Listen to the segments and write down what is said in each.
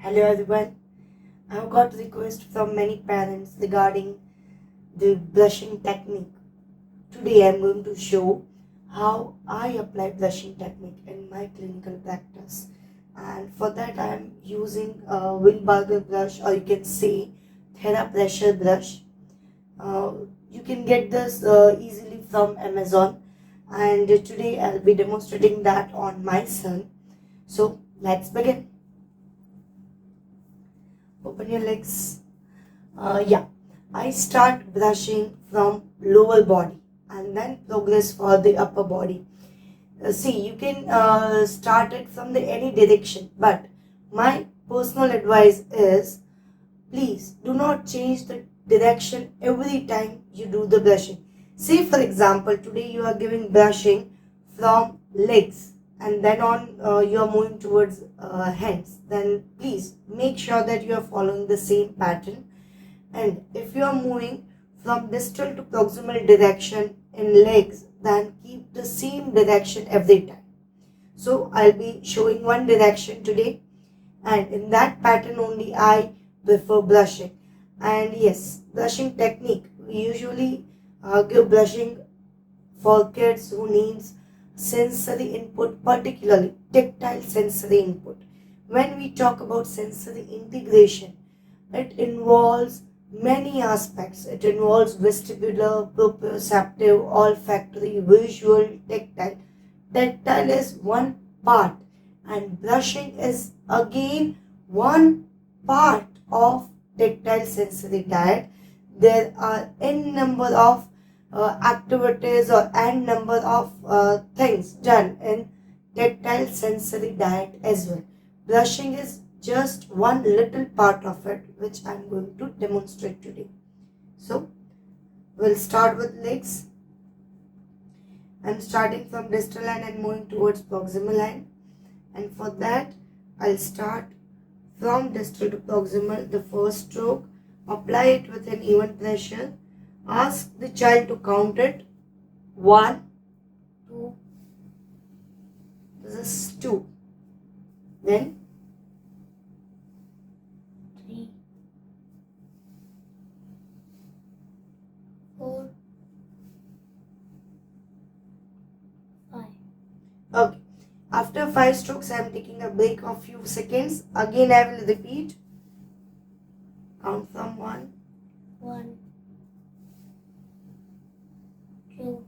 Hello everyone. I have got requests from many parents regarding the blushing technique. Today I am going to show how I apply blushing technique in my clinical practice. And for that I am using a Wilbarger brush, or you can say Therapeutic brush. Uh, you can get this easily from Amazon. And today I'll be demonstrating that on my son. So let's begin. Open your legs. Yeah, I start brushing from lower body and then progress for the upper body. See, you can start it from the any direction, but my personal advice is please do not change the direction every time you do the brushing. Say for example, today you are giving brushing from legs and then on you are moving towards hands. Then please make sure that you are following the same pattern. And if you are moving from distal to proximal direction in legs, then keep the same direction every time. So I'll be showing one direction today, and in that pattern only I prefer brushing. And yes, brushing technique, we usually give brushing for kids who needs sensory input, particularly tactile sensory input. When we talk about sensory integration, it involves many aspects. It involves vestibular, proprioceptive, olfactory, visual, tactile. Tactile is one part, and brushing is again one part of tactile sensory diet. There are n number of activities or n number of things done in tactile sensory diet as well. Brushing is just one little part of it, which I am going to demonstrate today. So we'll start with legs. I'm starting from distal line and moving towards proximal line, and for that I'll start from distal to proximal. The first stroke, apply it with an even pressure. Ask the child to count it. 1, 2, this is 2, then 3, 4, 5. Okay. After 5 strokes, I am taking a break of few seconds. Again, I will repeat. Count from 1. 1, 2,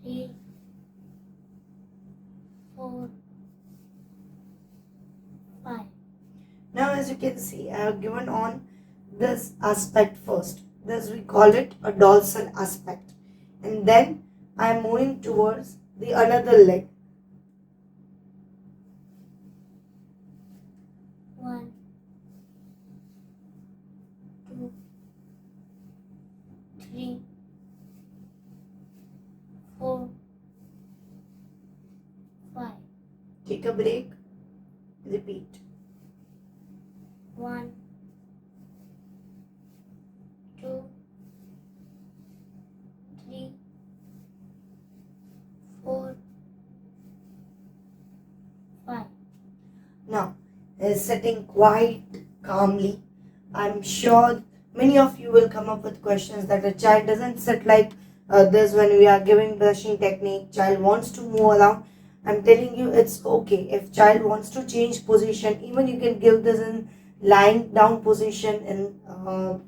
3, 4, 5. Now, as you can see, I have given on this aspect first. This we call it a dorsal aspect. And then I am moving towards the another leg. 1, 2, 3, 4, 5. Take a break. Repeat. 1, 2, 3, 4, 5. Now, sitting quite calmly. I'm sure many of you will come up with questions that a child doesn't sit like this when we are giving brushing technique. Child wants to move around. I'm telling you it's okay. If child wants to change position, even you can give this in lying down position in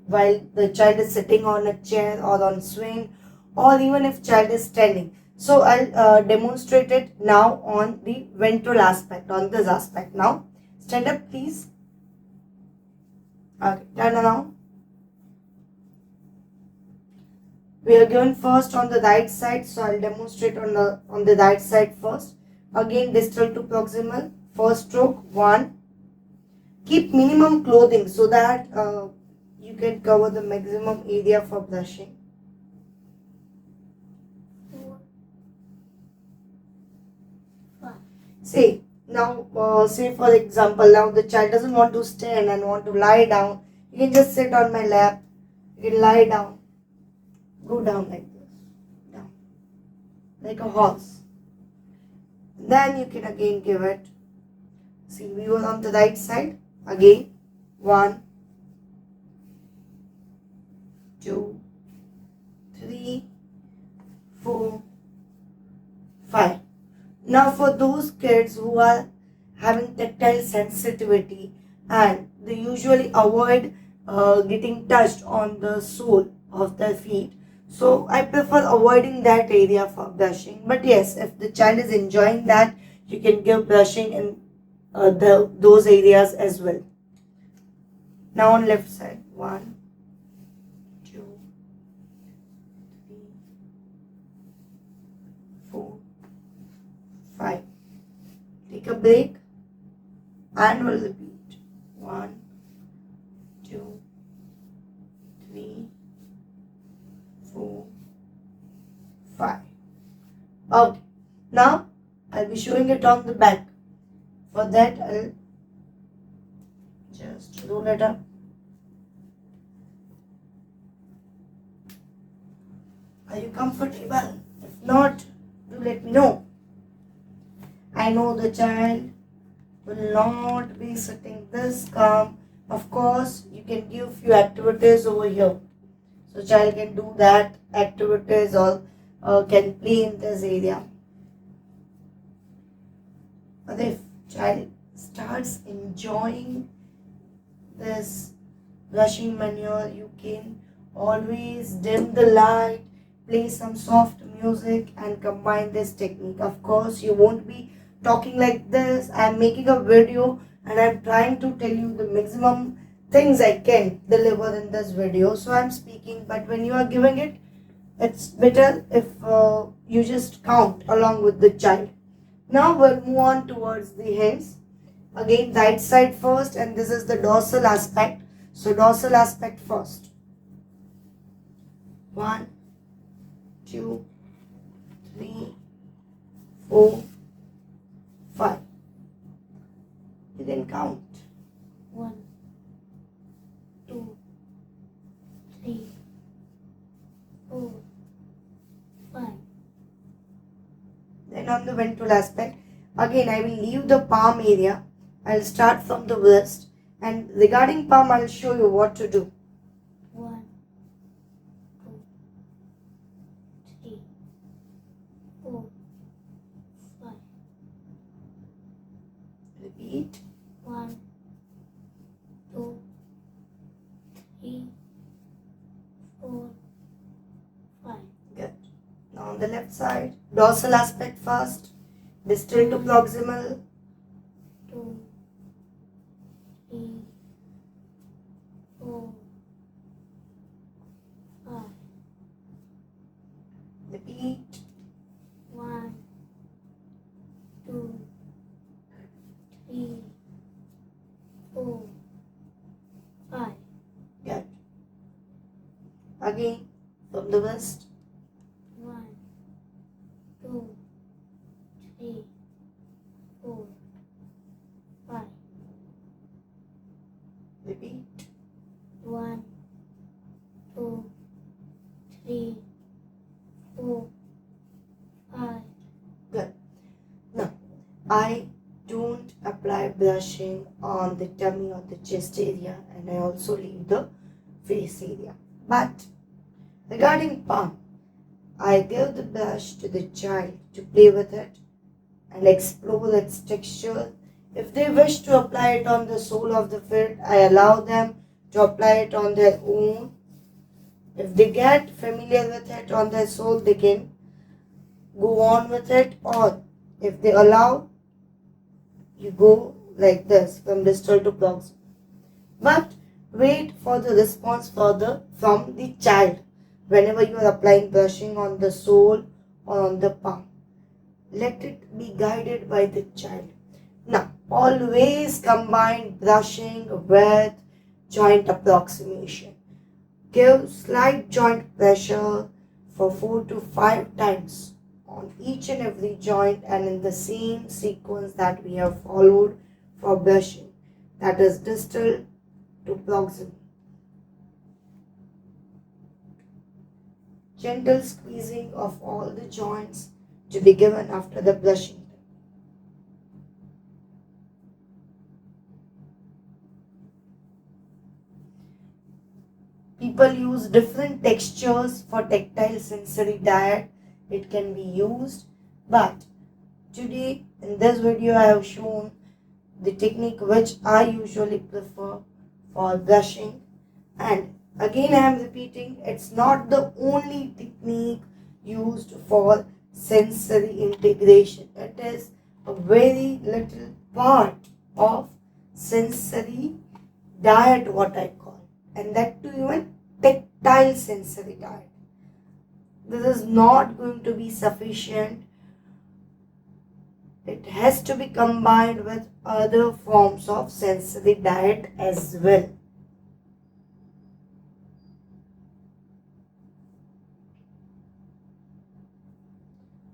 while the child is sitting on a chair or on swing, or even if child is standing. So I'll demonstrate it now on the ventral aspect, on this aspect. Now stand up please. Okay, turn around. We are given first on the right side, so I'll demonstrate on the right side first. Again, distal to proximal. First stroke, 1. Keep minimum clothing so that you can cover the maximum area for brushing. 4, 5. Say now, say for example, now the child doesn't want to stand and want to lie down. You can just sit on my lap. You can lie down. Go down like this. Down. Like a horse. Then you can again give it. See, we were on the right side. Again, 1, 2, 3, 4, 5. Now for those kids who are having tactile sensitivity and they usually avoid getting touched on the sole of their feet, so I prefer avoiding that area for brushing. But yes, if the child is enjoying that, you can give brushing in those areas as well. Now on left side, 1, 2, 3, 4, 5. Take a break and we'll repeat. 1, 2, 3, 4, 5. Okay. Now I'll be showing it on the back. For that, I'll just roll it up. Are you comfortable? If not, do let me know. I know the child will not be sitting this calm. Of course, you can give few activities over here. So child can do that activities or can play in this area. But if child starts enjoying this brushing manure, you can always dim the light, play some soft music and combine this technique. Of course, you won't be talking like this. I'm making a video and I'm trying to tell you the maximum things I can deliver in this video. So I'm speaking, but when you are giving it, it's better if you just count along with the child. Now we'll move on towards the hands. Again, right side first, and this is the dorsal aspect. So dorsal aspect first. 1, 2, 3, 4, 5. You can count. 1, 2, 3, 4, 5. Then on the ventral aspect, again I will leave the palm area. I'll start from the wrist, and regarding palm I'll show you what to do. 1, 2, 3, 4, 5. Repeat. 1, 2, 3, 4, 5. Good. Now on the left side, dorsal aspect first, distal to proximal. 2, 3, 4, 5. Repeat. 1, 2, 3, 4, 5. Good. Again from the wrist. 1, 2, 3, 4, 5. Repeat. 1, 2, 3, 4, 5. Good. Now, I don't apply brushing on the tummy or the chest area, and I also leave the face area. But regarding palm, I give the brush to the child to play with it and explore its texture. If they wish to apply it on the sole of the foot, I allow them to apply it on their own. If they get familiar with it on their sole, they can go on with it, or if they allow, you go like this from distal to proximal. But wait for the response further from the child whenever you are applying brushing on the sole or on the palm. Let it be guided by the child. Now, always combine brushing with joint approximation. Give slight joint pressure for 4 to 5 times on each and every joint, and in the same sequence that we have followed for brushing, that is distal to proximal. Gentle squeezing of all the joints to be given after the brushing. people use different textures for tactile sensory diet. It can be used, but today in this video I have shown the technique which I usually prefer for brushing. And again I am repeating, it's not the only technique used for sensory integration. It is a very little part of sensory diet, what I call, and that too even tactile sensory diet. This is not going to be sufficient. It has to be combined with other forms of sensory diet as well.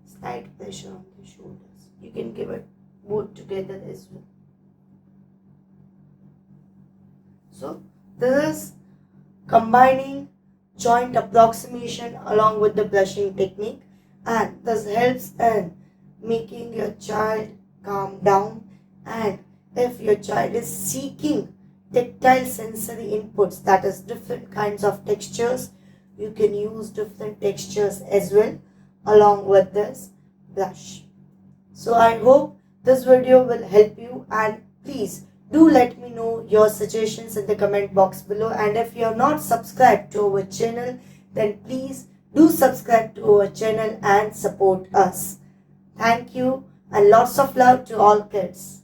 Slight pressure on the shoulders. You can give it both together as well. So this is combining joint approximation along with the brushing technique, and this helps in making your child calm down. And if your child is seeking tactile sensory inputs, that is different kinds of textures, you can use different textures as well along with this brush. So I hope this video will help you, and please do let me know your suggestions in the comment box below. And if you are not subscribed to our channel, then please do subscribe to our channel and support us. Thank you, and lots of love to all kids.